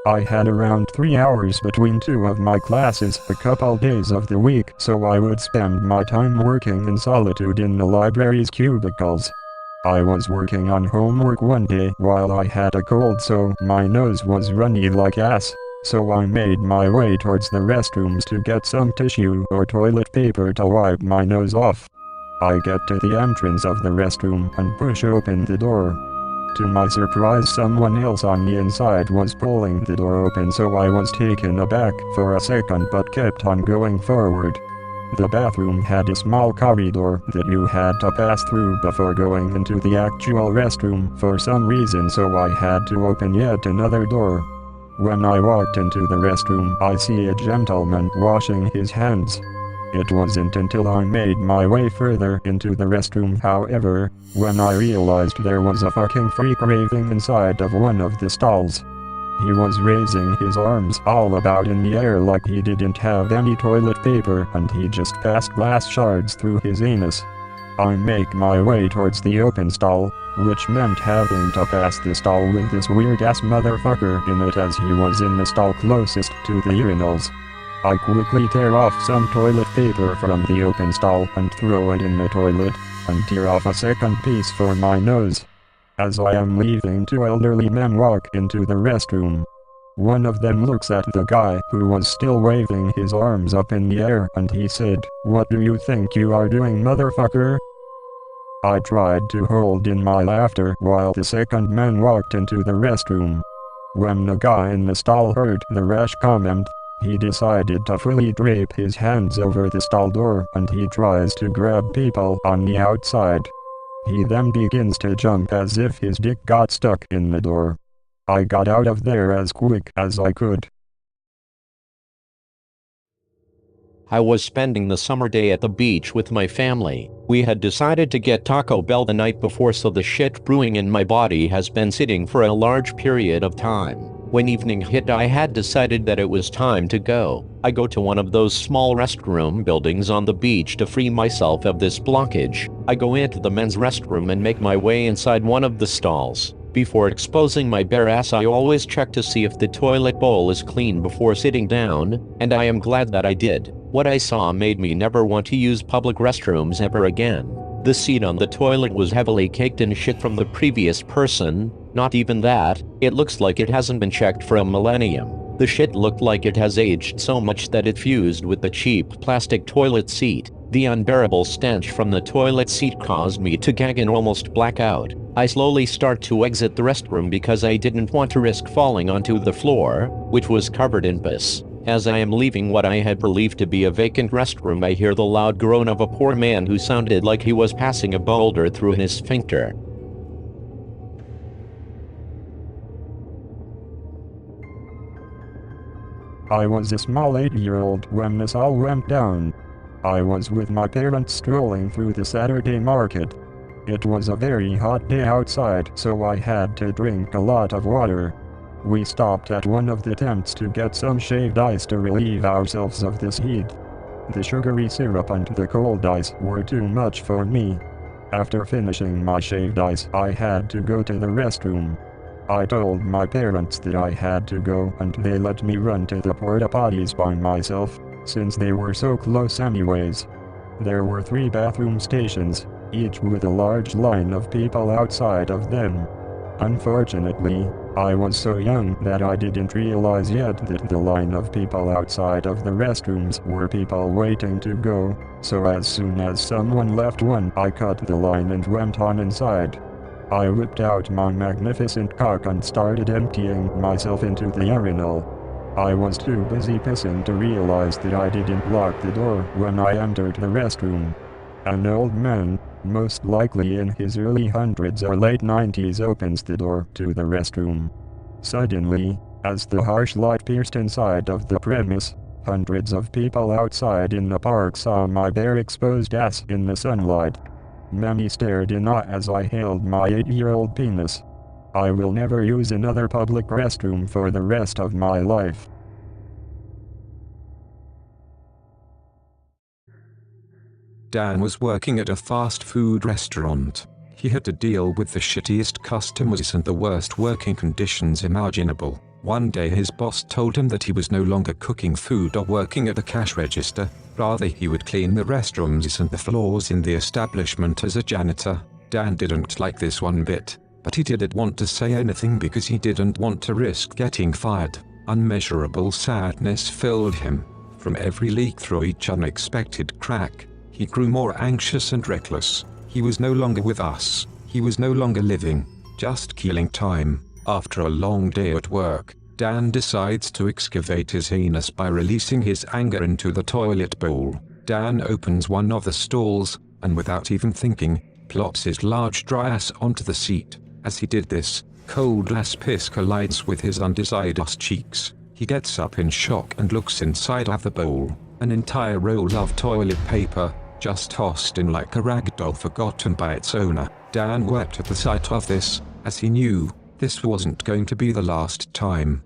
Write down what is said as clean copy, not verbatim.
I had around 3 hours between two of my classes a couple days of the week, so I would spend my time working in solitude in the library's cubicles. I was working on homework one day while I had a cold, so my nose was runny like ass. So I made my way towards the restrooms to get some tissue or toilet paper to wipe my nose off. I get to the entrance of the restroom and push open the door. To my surprise, someone else on the inside was pulling the door open, so I was taken aback for a second but kept on going forward. The bathroom had a small corridor that you had to pass through before going into the actual restroom for some reason, so I had to open yet another door. When I walked into the restroom, I see a gentleman washing his hands. It wasn't until I made my way further into the restroom, however, when I realized there was a fucking freak raving inside of one of the stalls. He was raising his arms all about in the air like he didn't have any toilet paper and he just passed glass shards through his anus. I make my way towards the open stall, which meant having to pass the stall with this weird-ass motherfucker in it as he was in the stall closest to the urinals. I quickly tear off some toilet paper from the open stall and throw it in the toilet, and tear off a second piece for my nose. As I am leaving, two elderly men walk into the restroom. One of them looks at the guy who was still waving his arms up in the air and he said, "What do you think you are doing, motherfucker?" I tried to hold in my laughter while the second man walked into the restroom. When the guy in the stall heard the rash comment, he decided to fully drape his hands over the stall door and he tries to grab people on the outside. He then begins to jump as if his dick got stuck in the door. I got out of there as quick as I could. I was spending the summer day at the beach with my family. We had decided to get Taco Bell the night before, so the shit brewing in my body has been sitting for a large period of time. When evening hit, I had decided that it was time to go. I go to one of those small restroom buildings on the beach to free myself of this blockage. I go into the men's restroom and make my way inside one of the stalls. Before exposing my bare ass, I always check to see if the toilet bowl is clean before sitting down, and I am glad that I did. What I saw made me never want to use public restrooms ever again. The seat on the toilet was heavily caked in shit from the previous person. Not even that, it looks like it hasn't been checked for a millennium. The shit looked like it has aged so much that it fused with the cheap plastic toilet seat. The unbearable stench from the toilet seat caused me to gag and almost black out. I slowly start to exit the restroom because I didn't want to risk falling onto the floor, which was covered in piss. As I am leaving what I had believed to be a vacant restroom, I hear the loud groan of a poor man who sounded like he was passing a boulder through his sphincter. I was a small 8-year-old when this all went down. I was with my parents strolling through the Saturday market. It was a very hot day outside, so I had to drink a lot of water. We stopped at one of the tents to get some shaved ice to relieve ourselves of this heat. The sugary syrup and the cold ice were too much for me. After finishing my shaved ice, I had to go to the restroom. I told my parents that I had to go and they let me run to the porta potties by myself, since they were so close anyways. There were 3 bathroom stations, each with a large line of people outside of them. Unfortunately, I was so young that I didn't realize yet that the line of people outside of the restrooms were people waiting to go, so as soon as someone left one, I cut the line and went on inside. I whipped out my magnificent cock and started emptying myself into the urinal. I was too busy pissing to realize that I didn't lock the door when I entered the restroom. An old man, most likely in his early hundreds or late 90s, opens the door to the restroom. Suddenly, as the harsh light pierced inside of the premise, hundreds of people outside in the park saw my bare exposed ass in the sunlight. Many stared in awe as I held my 8-year-old penis. I will never use another public restroom for the rest of my life. Dan was working at a fast food restaurant. He had to deal with the shittiest customers and the worst working conditions imaginable. One day his boss told him that he was no longer cooking food or working at the cash register, rather he would clean the restrooms and the floors in the establishment as a janitor. Dan didn't like this one bit, but he didn't want to say anything because he didn't want to risk getting fired. Unmeasurable sadness filled him. From every leak through each unexpected crack, he grew more anxious and reckless. He was no longer with us. He was no longer living, just killing time. After a long day at work, Dan decides to excavate his anus by releasing his anger into the toilet bowl. Dan opens one of the stalls, and without even thinking, plops his large dry ass onto the seat. As he did this, cold ass piss collides with his undesired ass cheeks. He gets up in shock and looks inside of the bowl. An entire roll of toilet paper, just tossed in like a rag doll forgotten by its owner. Dan wept at the sight of this, as he knew this wasn't going to be the last time.